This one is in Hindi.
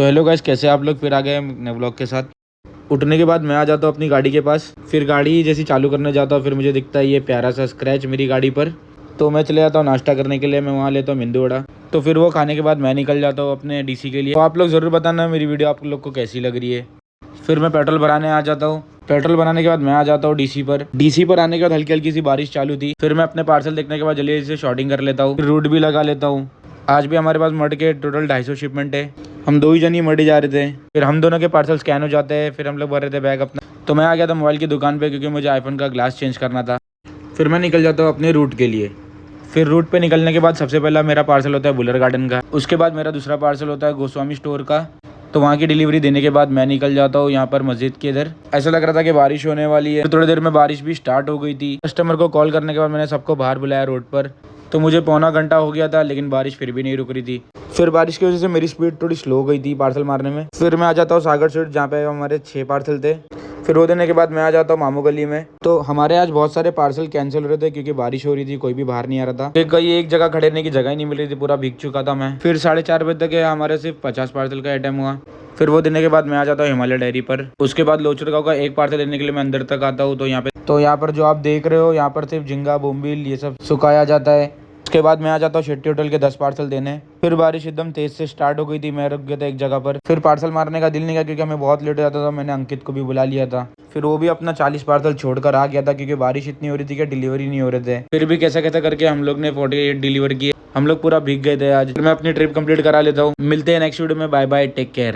तो हेलो गाइस, कैसे आप लोग? फिर आ गए नए व्लॉग के साथ। उठने के बाद मैं आ जाता हूँ अपनी गाड़ी के पास। फिर गाड़ी जैसी चालू करने जाता हूँ, फिर मुझे दिखता है ये प्यारा सा स्क्रैच मेरी गाड़ी पर। तो मैं चले जाता हूँ नाश्ता करने के लिए। मैं वहाँ लेता हूँ मेंदू वड़ा। तो फिर वो खाने के बाद मैं निकल जाता हूँ अपने डीसी के लिए। तो आप लोग ज़रूर बताना मेरी वीडियो आप लोग को कैसी लग रही है। फिर मैं पेट्रोल भराने आ जाता हूँ। पेट्रोल भराने के बाद मैं आ जाता हूँ डीसी पर। डीसी पर आने के बाद हल्की हल्की सी बारिश चालू थी। फिर मैं अपने पार्सल देखने के बाद जल्दी जल्दी से शॉर्टिंग कर लेता हूँ, रूट भी लगा लेता हूँ। आज भी हमारे पास मड के टोटल 250 शिपमेंट है। हम दो ही जन ही मडी जा रहे थे। फिर हम दोनों के पार्सल स्कैन हो जाते हैं। फिर हम लोग भर रहे थे बैग अपना। तो मैं आ गया था मोबाइल की दुकान पे, क्योंकि मुझे आईफोन का ग्लास चेंज करना था। फिर मैं निकल जाता हूँ अपने रूट के लिए। फिर रूट पे निकलने के बाद सबसे पहला मेरा पार्सल होता है बुलर गार्डन का। उसके बाद मेरा दूसरा पार्सल होता है गोस्वामी स्टोर का। तो वहाँ की डिलीवरी देने के बाद मैं निकल जाता हूँ यहाँ पर मस्जिद के इधर। ऐसा लग रहा था कि बारिश होने वाली है। फिर थोड़ी देर में बारिश भी स्टार्ट हो गई थी। कस्टमर को कॉल करने के बाद मैंने सबको बाहर बुलाया रोड पर। तो मुझे पौना घंटा हो गया था, लेकिन बारिश फिर भी नहीं रुक रही थी। फिर बारिश की वजह से मेरी स्पीड थोड़ी स्लो हो गई थी पार्सल मारने में। फिर मैं आ जाता हूँ सागर स्वीट, जहाँ पे हमारे 6 पार्सल थे। फिर वो देने के बाद मैं आ जाता हूँ मामू गली में। तो हमारे आज बहुत सारे पार्सल कैंसिल हो रहे थे, क्योंकि बारिश हो रही थी, कोई भी बाहर नहीं आ रहा था। कहीं एक जगह खड़े रहने की जगह ही नहीं मिल रही थी, पूरा भीग चुका था मैं। फिर 4:30 बजे तक हमारे सिर्फ 50 पार्सल का आइटम हुआ। फिर वो देने के बाद मैं आ जाता हूँ हिमालय डेयरी पर। उसके बाद लोचर गाँव का एक पार्सल लेने के लिए मैं अंदर तक आता हूँ। तो यहाँ पर जो आप देख रहे हो, यहाँ पर सिर्फ झींगा बोम्बिल ये सब सुखाया जाता है। उसके बाद मैं आ जाता हूँ शेट्टी होटल के 10 पार्सल देने। फिर बारिश एकदम तेज से स्टार्ट हो गई थी। मैं रुक गया था एक जगह पर। फिर पार्सल मारने का दिल नहीं किया, क्योंकि हमें बहुत लेट हो जाता था। मैंने अंकित को भी बुला लिया था। फिर वो भी अपना 40 पार्सल छोड़कर आ गया था, क्योंकि बारिश इतनी हो रही थी कि डिलीवरी नहीं हो रहे थे। फिर भी कैसा कैसा करके हम लोग ने 48 डिलीवर किए। हम लोग पूरा भीग गए थे आज। मैं अपनी ट्रिप कंप्लीट करा लेता हूँ। मिलते हैं नेक्स्ट वीडियो में। Bye bye, take care.